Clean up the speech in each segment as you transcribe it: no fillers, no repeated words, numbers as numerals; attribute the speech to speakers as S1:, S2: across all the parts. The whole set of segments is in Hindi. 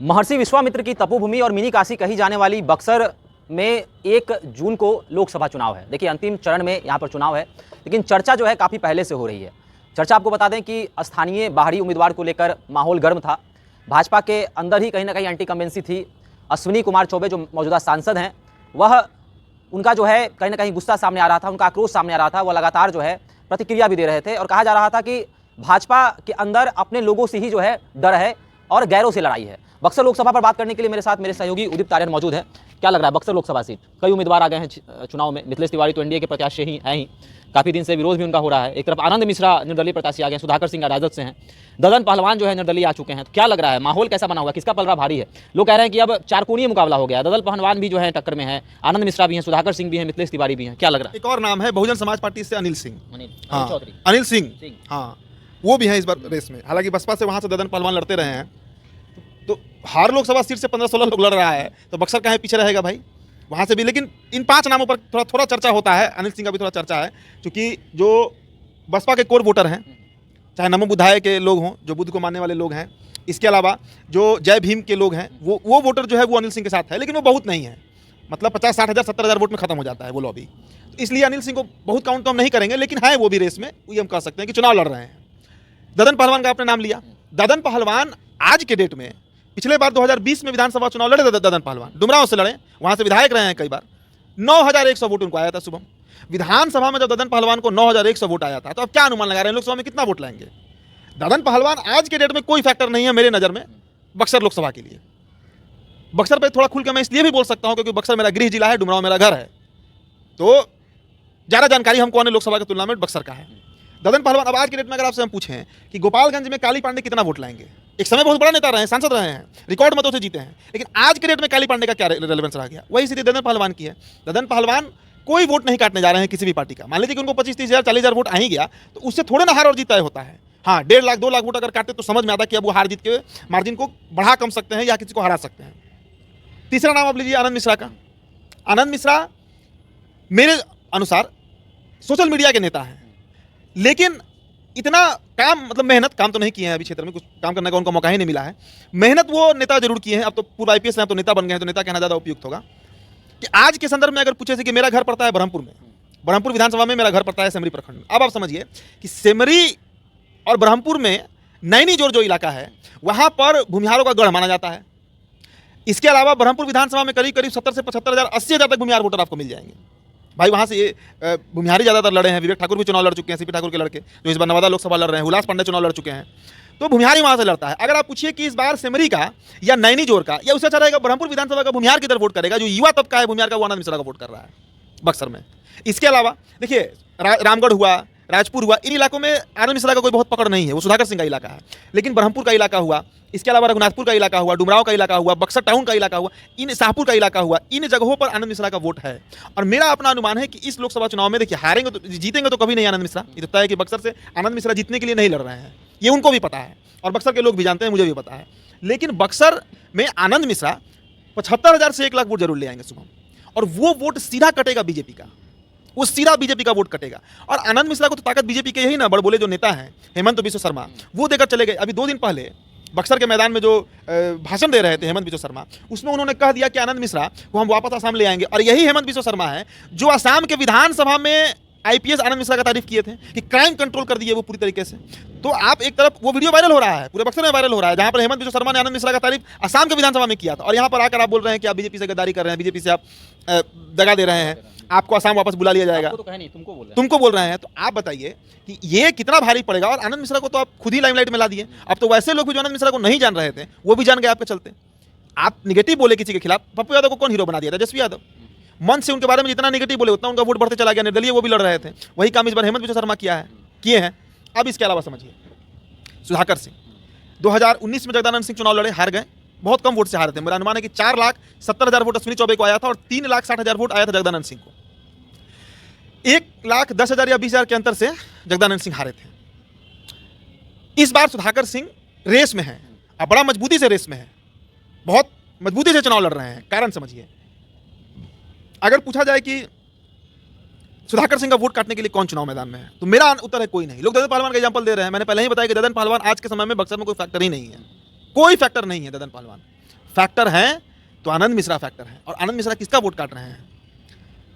S1: महर्षि विश्वामित्र की तपोभूमि और मिनी काशी कही जाने वाली बक्सर में 1 जून को लोकसभा चुनाव है। देखिए अंतिम चरण में यहाँ पर चुनाव है, लेकिन चर्चा जो है काफ़ी पहले से हो रही है। चर्चा आपको बता दें कि स्थानीय बाहरी उम्मीदवार को लेकर माहौल गर्म था। भाजपा के अंदर ही कहीं ना कहीं एंटी कमेंसी थी। अश्विनी कुमार चौबे जो मौजूदा सांसद हैं, वह उनका जो है कहीं ना कहीं गुस्सा सामने आ रहा था, उनका आक्रोश सामने आ रहा था। वह लगातार जो है प्रतिक्रिया भी दे रहे थे और कहा जा रहा था कि भाजपा के अंदर अपने लोगों से ही जो है डर है और गैरों से लड़ाई है। बक्सर लोकसभा पर बात करने के लिए मेरे साथ मेरे सहयोगी उदित आर्यन मौजूद हैं। क्या लग रहा है बक्सर लोकसभा सीट, कई उम्मीदवार आ गए हैं चुनाव में। मिथिलेश तिवारी तो एनडीए के प्रत्याशी ही हैं ही, काफ़ी दिन से विरोध भी उनका हो रहा है। एक तरफ आनंद मिश्रा निर्दलीय प्रत्याशी आ गए हैं, सुधाकर सिंह राजद से हैं, ददन पहलवान जो है निर्दलीय आ चुके हैं। तो क्या लग रहा है माहौल कैसा बना होगा, किसका पलड़ा भारी है? लोग कह रहे हैं कि अब 4 कोणीय मुकाबला हो गया, ददन पहलवान भी जो है टक्कर में है, आनंद मिश्रा भी हैं, सुधाकर सिंह भी हैं, मिथिलेश तिवारी भी हैं। क्या लग रहा है?
S2: एक और नाम है बहुजन समाज पार्टी से अनिल सिंह,
S1: चौधरी,
S2: अनिल सिंह, हाँ वो भी हैं इस बार रेस में। हालांकि बसपा से वहाँ से ददन पहलवान लड़ते रहे हैं, तो हर लोकसभा सीट से 15-16 लोग लड़ रहा है, तो बक्सर कहीं पीछे रहेगा भाई वहाँ से भी। लेकिन इन 5 नामों पर थोड़ा चर्चा होता है। अनिल सिंह का भी थोड़ा चर्चा है, क्योंकि जो बसपा के कोर वोटर हैं, चाहे नमो बुद्धाय के लोग हों, जो बुद्ध को मानने वाले लोग हैं, इसके अलावा जो जय भीम के लोग हैं, वो वोटर जो है वो अनिल सिंह के साथ है। लेकिन वो बहुत नहीं है, मतलब 50-60 हज़ार 70 हज़ार वोट में खत्म हो जाता है वो लॉबी। तो इसलिए अनिल सिंह को बहुत काउंट कम नहीं करेंगे, लेकिन है वो भी रेस में, ये हम कह सकते हैं कि चुनाव लड़ रहे हैं। ददन पहलवान का आपने नाम लिया। ददन पहलवान आज के डेट में, पिछले बार 2020 में विधानसभा चुनाव लड़े थे ददन पहलवान, डुमरांव से लड़े, वहाँ से विधायक रहे हैं कई बार। 9100 वोट उनको आया था शुभम। विधानसभा में जब ददन पहलवान को 9100 वोट आया था, तो अब क्या अनुमान लगा रहे हैं लोकसभा में कितना वोट लाएंगे? ददन पहलवान आज के डेट में कोई फैक्टर नहीं है मेरे नज़र में बक्सर लोकसभा के लिए। बक्सर पे थोड़ा खुल के मैं इसलिए भी बोल सकता हूँ क्योंकि बक्सर मेरा गृह जिला है, डुमरांव मेरा घर है, तो ज़्यादा जानकारी हमको अन्य लोकसभा की तुलना में बक्सर का है। ददन पहलवान अब आज के डेट में अगर आपसे हम पूछें कि गोपालगंज में काली पांडे कितना वोट लाएंगे, एक समय बहुत बड़ा नेता रहे हैं, सांसद रहे हैं, रिकॉर्ड मतों से जीते हैं, लेकिन आज के डेट में काली पांडे का क्या रेलेवेंस रह गया? वही स्थिति ददन पहलवान की है। ददन पहलवान कोई वोट नहीं काटने जा रहे हैं किसी भी पार्टी का। मान लीजिए कि उनको 25-30 हज़ार 40 हज़ार वोट आ ही गया, तो उससे थोड़े ना हार और जीत तय होता है। हाँ, 1.5 लाख 2 लाख वोट अगर काटे तो समझ में आता है कि अब वो हार जीत के मार्जिन को बढ़ा कम सकते हैं या किसी को हरा सकते हैं। तीसरा नाम आप लीजिए आनंद मिश्रा का। आनंद मिश्रा मेरे अनुसार सोशल मीडिया के नेता हैं, लेकिन इतना काम, मतलब मेहनत काम तो नहीं किए हैं अभी क्षेत्र में, कुछ काम करने का उनको मौका ही नहीं मिला है। मेहनत वो नेता जरूर किए हैं, अब तो पूरा IPS हैं, तो नेता बन गए हैं, तो नेता कहना ज़्यादा उपयुक्त होगा। कि आज के संदर्भ में अगर पूछे से कि मेरा घर पड़ता है ब्रह्मपुर में, ब्रह्मपुर विधानसभा में मेरा घर पड़ता है सेमरी प्रखंड में। अब आप समझिए कि सेमरी और ब्रह्मपुर में नैनी जोर जो इलाका है, वहाँ पर भूमिहारों का गढ़ माना जाता है। इसके अलावा ब्रह्मपुर विधानसभा में करीब 70 से 75 हज़ार 80 हज़ार तक भूमिहार वोटर आपको मिल जाएंगे भाई। वहाँ से ये भूमिहारी ज़्यादातर लड़े हैं। विवेक ठाकुर भी चुनाव लड़ चुके हैं, CP ठाकुर के लड़के जो इस बार नवादा लोकसभा लड़ रहे हैं, हुलास पांडे चुनाव लड़ चुके हैं, तो भूमिहारी वहाँ से लड़ता है। अगर आप पूछिए कि इस बार सेमरी का या नैनी जोर का या उससे अच्छा रहेगा ब्रह्मपुर विधानसभा का भूमिहार किधर वोट करेगा, जो युवा तबका है भूमिहार का, वो आनंद मिश्रा का वोट कर रहा है बक्सर में। इसके अलावा देखिए रामगढ़ हुआ, राजपुर हुआ, इन इलाकों में आनंद मिश्रा का कोई बहुत पकड़ नहीं है, वो सुधाकर सिंह का इलाका है। लेकिन ब्रह्मपुर का इलाका हुआ, इसके अलावा रघुनाथपुर का इलाका हुआ, डुमरांव का इलाका हुआ, बक्सर टाउन का इलाका हुआ, इन शाहपुर का इलाका हुआ, इन जगहों पर आनंद मिश्रा का वोट है। और मेरा अपना अनुमान है कि इस लोकसभा चुनाव में देखिए हारेंगे तो जीतेंगे तो कभी नहीं आनंद मिश्रा। ये तो तय है कि बक्सर से आनंद मिश्रा जीतने के लिए नहीं लड़ रहे हैं, ये उनको भी पता है और बक्सर के लोग भी जानते हैं, मुझे भी पता है। लेकिन बक्सर में आनंद मिश्रा 75 हज़ार से 1 लाख वोट जरूर ले आएंगे सुबह, और वो वोट सीधा कटेगा बीजेपी का, वो सीधा बीजेपी का वोट कटेगा। और आनंद मिश्रा को तो ताकत बीजेपी के यही ना बड़बोले जो नेता हैं हेमंत बिश्व शर्मा, वो देकर चले गए। अभी 2 दिन पहले बक्सर के मैदान में जो भाषण दे रहे थे हेमंत बिश्व शर्मा, उसमें उन्होंने कह दिया कि आनंद मिश्रा को हम वापस असम ले आएंगे। और यही हेमंत बिश्व शर्मा है जो असम के विधानसभा में IPS आनंद मिश्रा का तारीफ किए थे कि क्राइम कंट्रोल कर दिए वो पूरी तरीके से। तो आप एक तरफ वो वीडियो वायरल हो रहा है, पूरे बक्सर में वायरल हो रहा है, जहां पर हेमंत बिश्व शर्मा ने आनंद मिश्रा का तारीफ असम के विधानसभा में किया था, और यहाँ पर आकर आप बोल रहे हैं कि आप बीजेपी से गद्दारी कर रहे हैं, बीजेपी से आप दगा दे रहे हैं, आपको असम वापस बुला लिया जाएगा।
S1: तो नहीं,
S2: तुमको बोल रहे हैं। तो आप बताइए कि ये कितना भारी पड़ेगा। और आनंद मिश्रा को तो आप खुद ही लाइमलाइट में ला दिए। अब तो वैसे लोग भी जो आनंद मिश्रा को नहीं जान रहे थे वो भी जान गए आपके चलते। आप निगेटिव बोले किसी के खिलाफ, पप्पू यादव को कौन हीरो बना दिया था? तेजस्वी यादव। मन से उनके बारे में जितना निगेटिव बोले उतना उनका वोट बढ़ते चला गया। निर्दलीय वो भी लड़ रहे थे, वही काम इस बार हेमंत बिश्व शर्मा किए हैं। अब इसके अलावा समझिए सुधाकर सिंह 2019 में जगदानंद सिंह चुनाव लड़े, हार गए, बहुत कम वोट से हारे थे। मेरा अनुमान है कि 4,70,000 वोट अश्विनी चौबे को आया था और 3,60,000 वोट आया था जगदानंद सिंह को। 1,10,000 या 20,000 के अंतर से जगदानंद सिंह हारे थे। इस बार सुधाकर सिंह रेस में है, अब बड़ा मजबूती से रेस में है, बहुत मजबूती से चुनाव लड़ रहे हैं। कारण समझिए, अगर पूछा जाए कि सुधाकर सिंह का वोट काटने के लिए कौन चुनाव मैदान में है, तो मेरा उत्तर है कोई नहीं। लोग ददन पहलवान का एग्जांपल दे रहे हैं। मैंने पहले ही बताया कि ददन पहलवान आज के समय में बक्सर में कोई फैक्टर ही नहीं है, कोई फैक्टर नहीं है ददन पहलवान। फैक्टर हैं तो आनंद मिश्रा फैक्टर हैं। और आनंद मिश्रा किसका वोट काट रहे हैं?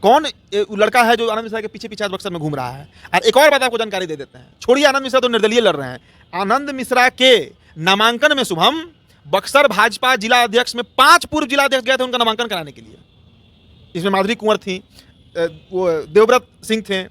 S2: कौन लड़का है जो आनंद मिश्रा के पीछे पीछे आज बक्सर में घूम रहा है? और एक और बात आपको जानकारी दे देते हैं, छोड़िए आनंद मिश्रा तो निर्दलीय लड़ रहे हैं, आनंद मिश्रा के नामांकन में शुभम बक्सर भाजपा जिला अध्यक्ष में 5 पूर्व जिला अध्यक्ष गए थे उनका नामांकन कराने के लिए। इसमें माधुरी कुंवर थी, वो देवव्रत सिंह थे,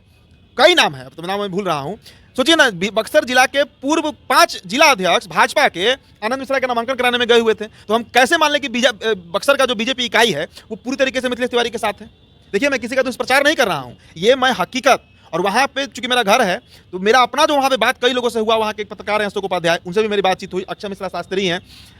S2: कई नाम है, अब तो नाम मैं भूल रहा हूँ। सोचिए ना, बक्सर जिला के पूर्व 5 जिला अध्यक्ष भाजपा के आनंद मिश्रा का नामांकन कराने में गए हुए थे। तो हम कैसे मान लें कि बक्सर का जो बीजेपी इकाई है वो पूरी तरीके से मिथिलेश तिवारी के साथ है? देखिए, मैं किसी का दुष्प्रचार नहीं कर रहा हूँ, ये मैं हकीकत, और वहाँ पे चूंकि मेरा घर है तो मेरा अपना जो वहाँ पे बात कई लोगों से हुआ, वहाँ के एक पत्रकार हैं अशोक उपाध्याय, उनसे भी मेरी बातचीत हुई, अक्षय मिश्रा शास्त्री हैं,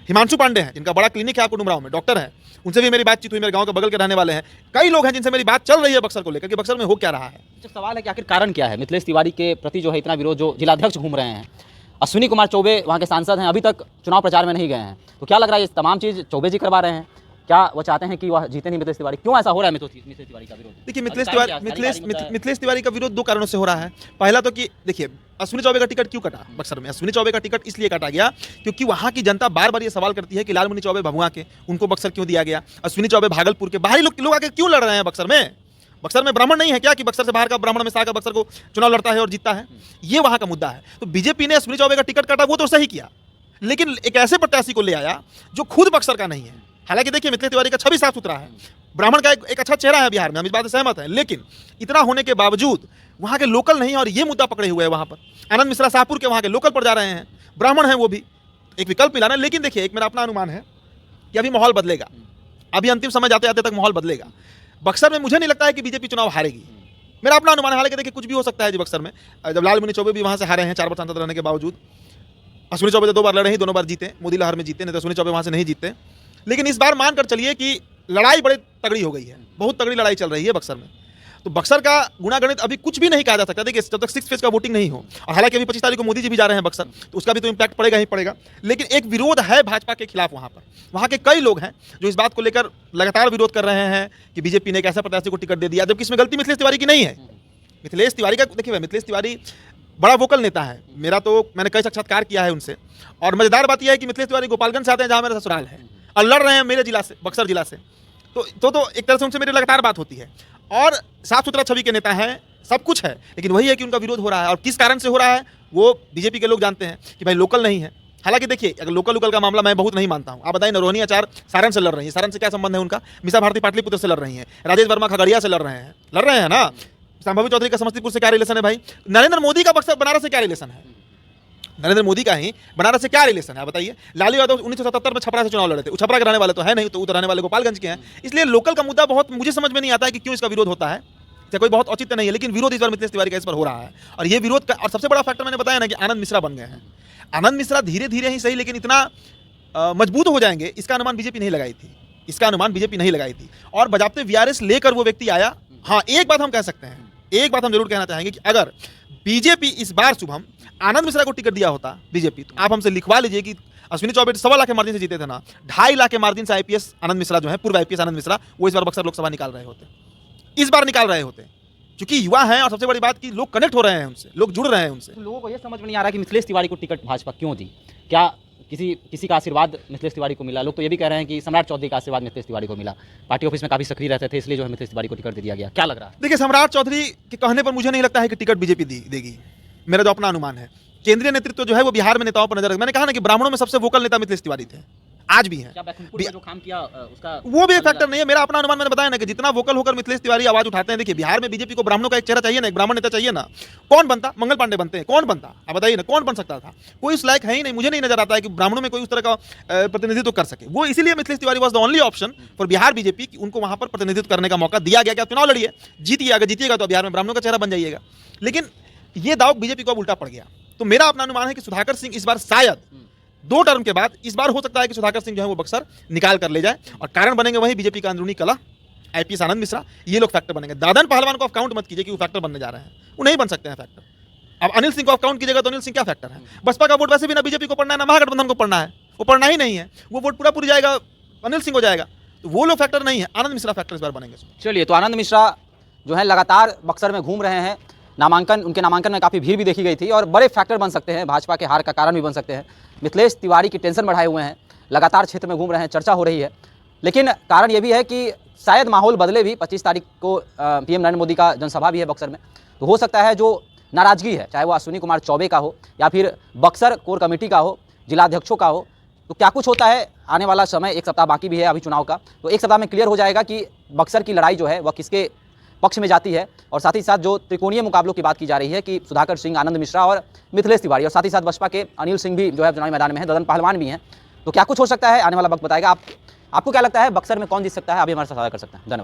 S2: हिमांशु पांडे हैं जिनका बड़ा क्लिनिक है आपको डुमराव में, डॉक्टर हैं, उनसे भी मेरी बातचीत हुई, मेरे गांव के बगल के रहने वाले हैं, कई लोग हैं जिनसे मेरी बात चल रही है बक्सर को लेकर कि बक्सर में हो क्या रहा है।
S1: सवाल है कि आखिर कारण क्या है मिथिलेश तिवारी के प्रति जो है इतना विरोध, जो जिलाध्यक्ष घूम रहे हैं, अश्विनी कुमार चौबे वहाँ के सांसद हैं, अभी तक चुनाव प्रचार में नहीं गए हैं, तो क्या लग रहा है ये तमाम चीज़ चौबे जी करवा रहे हैं? क्या वो चाहते हैं कि वह जीते नहीं मिथिलेश तिवारी? क्यों ऐसा हो रहा है मिथिलेश तिवारी का विरोध?
S2: देखिए, मिथिलेश तिवारी का विरोध 2 कारणों से हो रहा है। पहला तो कि देखिए, अश्विनी चौबे का टिकट क्यों कटा बक्सर में? अश्विनी चौबे का टिकट इसलिए काटा गया क्योंकि वहाँ की जनता बार बार ये सवाल करती है कि लालमुनि चौबे भभुआ के, उनको बक्सर क्यों दिया गया? अश्विनी चौबे भागलपुर के, बाहरी लोग आके क्यों लड़ रहे हैं बक्सर में? बक्सर में ब्राह्मण नहीं है क्या कि बक्सर से बाहर का ब्राह्मण हमेशा आकर बक्सर को चुनाव लड़ता है और जीतता है? ये वहाँ का मुद्दा है। तो बीजेपी ने अश्विनी चौबे का टिकट काटा, वो तो सही किया, लेकिन एक ऐसे प्रत्याशी को ले आया जो खुद बक्सर का नहीं है। हालांकि देखिए, मिथिलेश तिवारी का छवि साफ सुथरा है, ब्राह्मण का एक अच्छा चेहरा है बिहार में, हम इस बात से सहमत हैं, लेकिन इतना होने के बावजूद वहाँ के लोकल नहीं, और ये मुद्दा पकड़े हुए हैं वहाँ पर। आनंद मिश्रा शाहपुर के वहाँ के लोकल पर जा रहे हैं, ब्राह्मण हैं वो भी, एक विकल्प मिलाना। लेकिन देखिए, एक मेरा अपना अनुमान है कि अभी माहौल बदलेगा, अभी अंतिम समय जाते जाते तक माहौल बदलेगा। बक्सर में मुझे नहीं लगता है कि बीजेपी चुनाव हारेगी, मेरा अपना अनुमान है। हालांकि देखिए, कुछ भी हो सकता है जी बक्सर में, जब लालमुनि चौबे भी वहाँ से हारे हैं 4 बार सांसद रहने के बावजूद। अश्विनी चौबे तो 2 बार लड़े ही, दोनों बार जीते, मोदी लहर में जीते, नहीं तो अश्विनी चौबे वहाँ से नहीं जीते। लेकिन इस बार मानकर चलिए कि लड़ाई बड़ी तगड़ी हो गई है, बहुत तगड़ी लड़ाई चल रही है बक्सर में। तो बक्सर का गुणागणित अभी कुछ भी नहीं कहा जा सकता। देखिए, जब तक 6 फेज का वोटिंग नहीं हो, और हालांकि अभी 25 तारीख को मोदी जी भी जा रहे हैं बक्सर, तो उसका भी तो इम्पैक्ट पड़ेगा ही पड़ेगा। लेकिन एक विरोध है भाजपा के खिलाफ वहाँ पर, वहाँ के कई लोग हैं जो इस बात को लेकर लगातार विरोध कर रहे हैं कि बीजेपी ने एक ऐसा प्रत्याशी को टिकट दे दिया, जबकि इसमें गलती मिथिलेश तिवारी की नहीं है। मिथिलेश तिवारी का देखिए, मिथिलेश तिवारी बड़ा वोकल नेता है, मेरा तो मैंने कई साक्षात्कार किया है उनसे, और मजेदार बात यह है कि मिथिलेश तिवारी गोपालगंज से आते हैं जहाँ मेरा ससुराल है, और लड़ रहे हैं मेरे जिला से, बक्सर जिला से। तो एक तरह से उनसे मेरी लगातार बात होती है, और साफ सुथरा छवि के नेता हैं, सब कुछ है। लेकिन वही है कि उनका विरोध हो रहा है, और किस कारण से हो रहा है वो बीजेपी के लोग जानते हैं कि भाई लोकल नहीं है। हालांकि देखिए, अगर लोकल का मामला मैं बहुत नहीं मानता हूँ। आप बताइए ना, रोहिणी आचार सारण से लड़ रही है, सारण से क्या संबंध है उनका? मीसा भारती पाटलिपुत्र से लड़ रही है, राजेश वर्मा खगड़िया से लड़ रहे हैं ना, संभवी चौधरी का समस्तीपुर से क्या रिलेशन है भाई? नरेंद्र मोदी का बक्सर बनारस से क्या रिलेशन है? नरेंद्र मोदी का ही बनारस से क्या रिलेशन है बताइए? लालू यादव 1977 में छपरा से चुनाव लड़े थे, छपरा के रहने वाले तो है नहीं, तो रहने वाले गोपालगंज के हैं। इसलिए लोकल का मुद्दा बहुत मुझे समझ में नहीं आता है कि क्यों इसका विरोध होता है। कोई बहुत औचित्य नहीं है, लेकिन विरोध इस बार मिथिलेश तिवारी का इस पर हो रहा है। और ये विरोध का और सबसे बड़ा फैक्टर मैंने बताया ना कि आनंद मिश्रा बन गए हैं। आनंद मिश्रा धीरे धीरे ही सही, लेकिन इतना मजबूत हो जाएंगे, इसका अनुमान बीजेपी नहीं लगाई थी। और बजाबते वीआरएस लेकर वो व्यक्ति आया। हाँ, एक बात हम कह सकते हैं, एक बात हम जरूर कहना चाहेंगे कि अगर बीजेपी इस बार शुभम आनंद मिश्रा को टिकट दिया होता बीजेपी, तो आप हमसे लिखवा लीजिए कि अश्विनी चौबे 1.25 लाख के मार्जिन से जीते थे ना, 2.5 लाख के मार्जिन से आईपीएस आनंद मिश्रा जो है, पूर्व आईपीएस आनंद मिश्रा, वो इस बार बक्सर लोकसभा निकाल रहे होते, इस बार निकाल रहे होते, क्योंकि युवा हैं। और सबसे बड़ी बात कि लोग कनेक्ट हो रहे हैं उनसे, लोग जुड़ रहे हैं उनसे।
S1: तो लोगों को ये समझ में नहीं आ रहा कि मिथिलेश तिवारी को टिकट भाजपा क्यों दी? क्या किसी का आशीर्वाद मिथिलेश तिवारी को मिला? लोग तो ये भी कह रहे हैं कि सम्राट चौधरी का आशीर्वाद मिथिलेश तिवारी को मिला, पार्टी ऑफिस में काफी सक्रिय रहते थे, इसलिए जो है मिथिलेश तिवारी को टिकट दे दिया गया। क्या लग रहा है?
S2: देखिए, सम्राट चौधरी के कहने पर मुझे नहीं लगता है कि टिकट बीजेपी देगी, मेरा जो अपना अनुमान है। केंद्रीय नेतृत्व जो है वो बिहार में नेताओं पर नजर रखता है। मैंने कहा ना कि ब्राह्मणों में सबसे वोकल नेता मिथिलेश तिवारी थे, आज भी हैं।
S1: जो काम किया उसका
S2: वो भी एक फैक्टर नहीं है। मेरा अपना अनुमान मैंने बताया ना कि जितना वोकल होकर मिथिलेश तिवारी आवाज उठाते हैं। देखिए, बिहार में बीजेपी को ब्राह्मणों का एक चेहरा चाहिए ना, एक ब्राह्मण नेता चाहिए ना। कौन बनता? मंगल पांडे बनते हैं। कौन बनता? आप बताइए ना, कौन बन सकता था? कोई उस लायक है ही नहीं। मुझे नहीं नजर आता है कि ब्राह्मणों में कोई उस तरह का प्रतिनिधित्व कर सके। वो इसीलिए Mithilesh Tiwari was the only option for Bihar BJP कि उनको वहां पर प्रतिनिधित्व करने का मौका दिया गया कि आप चुनाव लड़िए, जीतिए, अगर जीतिएगा तो बिहार में ब्राह्मणों का चेहरा बन जाइएगा। लेकिन ये दाव बीजेपी को अब उल्टा पड़ गया। तो मेरा अपना अनुमान है कि सुधाकर सिंह इस बार शायद 2 टर्म के बाद इस बार हो सकता है कि सुधाकर सिंह जो है वो बक्सर निकाल कर ले जाए, और कारण बनेंगे वही बीजेपी का अंदरूनी कला, आईपीएस आनंद मिश्रा, ये लोग फैक्टर बनेंगे। दादन पहलवान को आप काउंट मत कीजिए कि वो फैक्टर बनने जा रहे हैं, वो नहीं बन सकते हैं फैक्टर। अब अनिल सिंह को आप काउंट कीजिएगा तो अनिल सिंह क्या फैक्टर है? बसपा का वोट वैसे भी ना बीजेपी को पड़ना है ना महागठबंधन को पड़ना है, वो पड़ना ही नहीं है। वो वोट पूरा जाएगा, अनिल सिंह हो जाएगा। तो वो लोग फैक्टर नहीं है, आनंद मिश्रा फैक्टर इस बार बनेंगे।
S1: चलिए, तो आनंद मिश्रा जो है लगातार बक्सर में घूम रहे हैं, उनके नामांकन में काफ़ी भीड़ भी देखी गई थी, और बड़े फैक्टर बन सकते हैं, भाजपा के हार का कारण भी बन सकते हैं। मिथिलेश तिवारी की टेंशन बढ़ाए हुए हैं। लगातार क्षेत्र में घूम रहे हैं, चर्चा हो रही है। लेकिन कारण ये भी है कि शायद माहौल बदले भी। 25 तारीख को पीएम नरेंद्र मोदी का जनसभा भी है बक्सर में, तो हो सकता है जो नाराजगी है, चाहे वो अश्विनी कुमार चौबे का हो या फिर बक्सर कोर कमेटी का हो, जिलाध्यक्षों का हो, तो क्या कुछ होता है आने वाला समय, 1 सप्ताह बाकी भी है अभी चुनाव का, तो 1 सप्ताह में क्लियर हो जाएगा कि बक्सर की लड़ाई जो है वह किसके पक्ष में जाती है। और साथ ही साथ जो त्रिकोणीय मुकाबलों की बात की जा रही है कि सुधाकर सिंह, आनंद मिश्रा और मिथिलेश तिवारी, और साथ ही साथ बसपा के अनिल सिंह भी जो है चुनावी मैदान में है, ददन पहलवान भी हैं, तो क्या कुछ हो सकता है आने वाला वक्त बताएगा। आपको क्या लगता है बक्सर में कौन जीत सकता है, अभी हमारे साथ साझा कर सकते हैं। धन्यवाद।